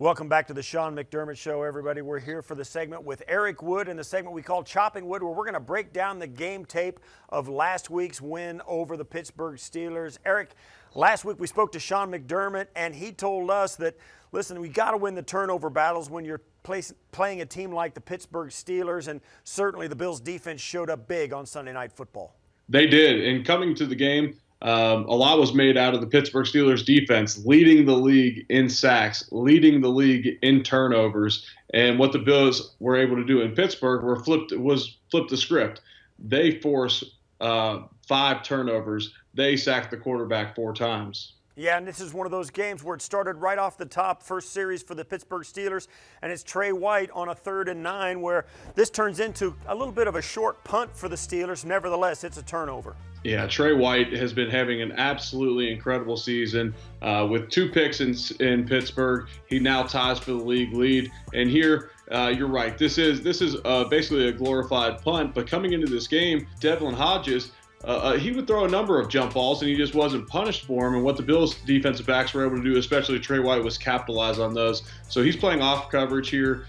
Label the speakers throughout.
Speaker 1: Welcome back to the Sean McDermott Show, everybody. We're here for the segment with Eric Wood in the segment we call Chopping Wood, where we're going to break down the game tape of last week's win over the Pittsburgh Steelers. Eric, last week we spoke to Sean McDermott, and he told us that, listen, we got to win the turnover battles when you're playing a team like the Pittsburgh Steelers, and certainly the Bills' defense showed up big on Sunday Night Football.
Speaker 2: They did, and coming to the game, a lot was made out of the Pittsburgh Steelers defense, leading the league in sacks, leading the league in turnovers. And what the Bills were able to do in Pittsburgh was flip the script. They forced 5 turnovers. They sacked the quarterback 4 times.
Speaker 1: Yeah, and this is one of those games where it started right off the top, first series for the Pittsburgh Steelers, and it's Tre White on a 3rd and 9, where this turns into a little bit of a short punt for the Steelers. Nevertheless, it's a turnover.
Speaker 2: Yeah, Tre White has been having an absolutely incredible season with 2 picks in Pittsburgh. He now ties for the league lead. And here, you're right. This is basically a glorified punt. But coming into this game, Devlin Hodges, he would throw a number of jump balls, and he just wasn't punished for them. And what the Bills' defensive backs were able to do, especially Tre White, was capitalize on those. So he's playing off coverage here,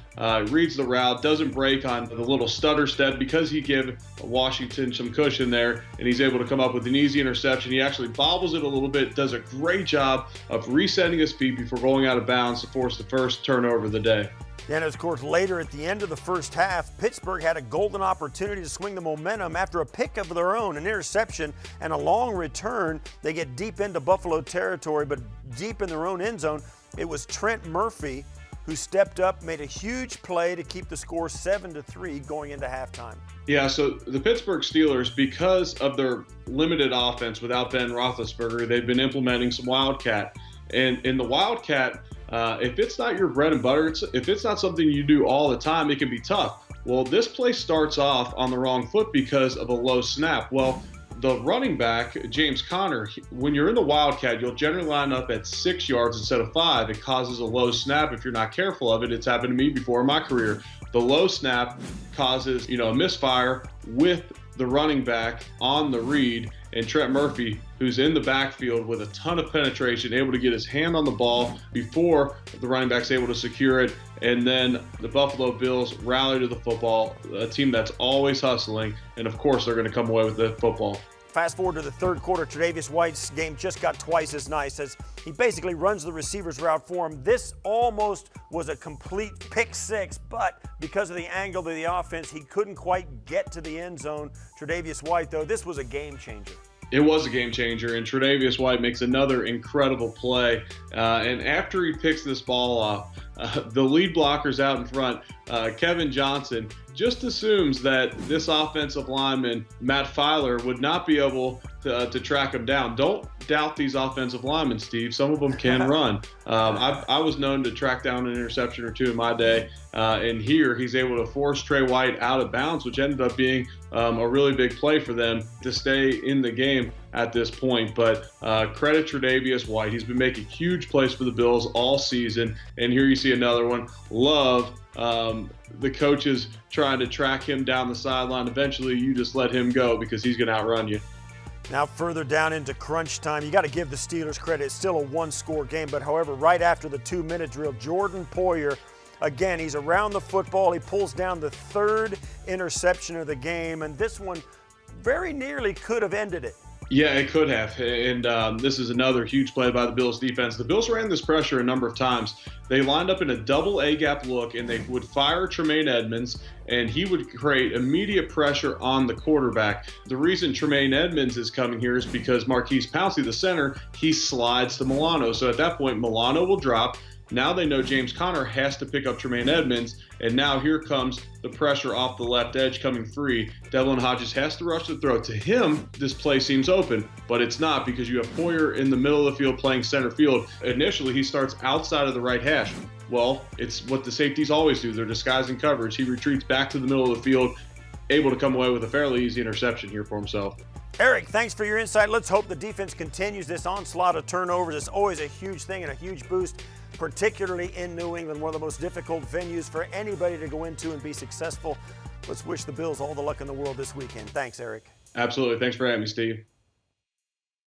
Speaker 2: reads the route, doesn't break on the little stutter step because he gave Washington some cushion there, and he's able to come up with an easy interception. He actually bobbles it a little bit, does a great job of resetting his feet before going out of bounds to force the first turnover of the day.
Speaker 1: And of course, later at the end of the first half, Pittsburgh had a golden opportunity to swing the momentum after a pick of their own, an interception, and a long return. They get deep into Buffalo territory, but deep in their own end zone. It was Trent Murphy who stepped up, made a huge play to keep the score 7-3 going into halftime.
Speaker 2: Yeah, so the Pittsburgh Steelers, because of their limited offense without Ben Roethlisberger, they've been implementing some Wildcat. And in the Wildcat, if it's not your bread and butter, if it's not something you do all the time, it can be tough. Well, this play starts off on the wrong foot because of a low snap. Well, the running back, James Conner, when you're in the Wildcat, you'll generally line up at 6 yards instead of 5. It causes a low snap if you're not careful of it. It's happened to me before in my career. The low snap causes, a misfire with the running back on the read, and Trent Murphy, who's in the backfield with a ton of penetration, able to get his hand on the ball before the running back's able to secure it. And then the Buffalo Bills rally to the football, a team that's always hustling, and of course they're going to come away with the football.
Speaker 1: Fast forward to the 3rd quarter, Tre'Davious White's game just got twice as nice as he basically runs the receiver's route for him. This almost was a complete pick 6, but because of the angle of the offense, he couldn't quite get to the end zone. Tre'Davious White, though, this was a game changer.
Speaker 2: It was a game changer, and Tre'Davious White makes another incredible play. And after he picks this ball off, the lead blocker's out in front. Kevin Johnson just assumes that this offensive lineman, Matt Filer, would not be able to track him down. Don't doubt these offensive linemen, Steve. Some of them can run. I was known to track down an interception or 2 in my day, and here he's able to force Tre White out of bounds, which ended up being a really big play for them to stay in the game at this point. But credit Tre'Davious White. He's been making huge plays for the Bills all season, and here you see another one. Love the coaches trying to track him down the sideline. Eventually, you just let him go because he's going to outrun you.
Speaker 1: Now further down into crunch time, you got to give the Steelers credit. It's still a 1-score game, but however, right after the 2-minute drill, Jordan Poyer, again, he's around the football. He pulls down the 3rd interception of the game, and this one very nearly could have ended it.
Speaker 2: Yeah, it could have, and this is another huge play by the Bills defense. The Bills ran this pressure a number of times. They lined up in a double A-gap look, and they would fire Tremaine Edmunds, and he would create immediate pressure on the quarterback. The reason Tremaine Edmunds is coming here is because Marquise Pouncey, the center, he slides to Milano. So at that point, Milano will drop. Now they know James Conner has to pick up Tremaine Edmunds, and now here comes the pressure off the left edge coming free. Devlin Hodges has to rush the throw. To him, this play seems open, but it's not because you have Poyer in the middle of the field playing center field. Initially, he starts outside of the right hash. Well, it's what the safeties always do. They're disguising coverage. He retreats back to the middle of the field, able to come away with a fairly easy interception here for himself.
Speaker 1: Eric, thanks for your insight. Let's hope the defense continues this onslaught of turnovers. It's always a huge thing and a huge boost, particularly in New England, one of the most difficult venues for anybody to go into and be successful. Let's wish the Bills all the luck in the world this weekend. Thanks, Eric.
Speaker 2: Absolutely. Thanks for having me, Steve.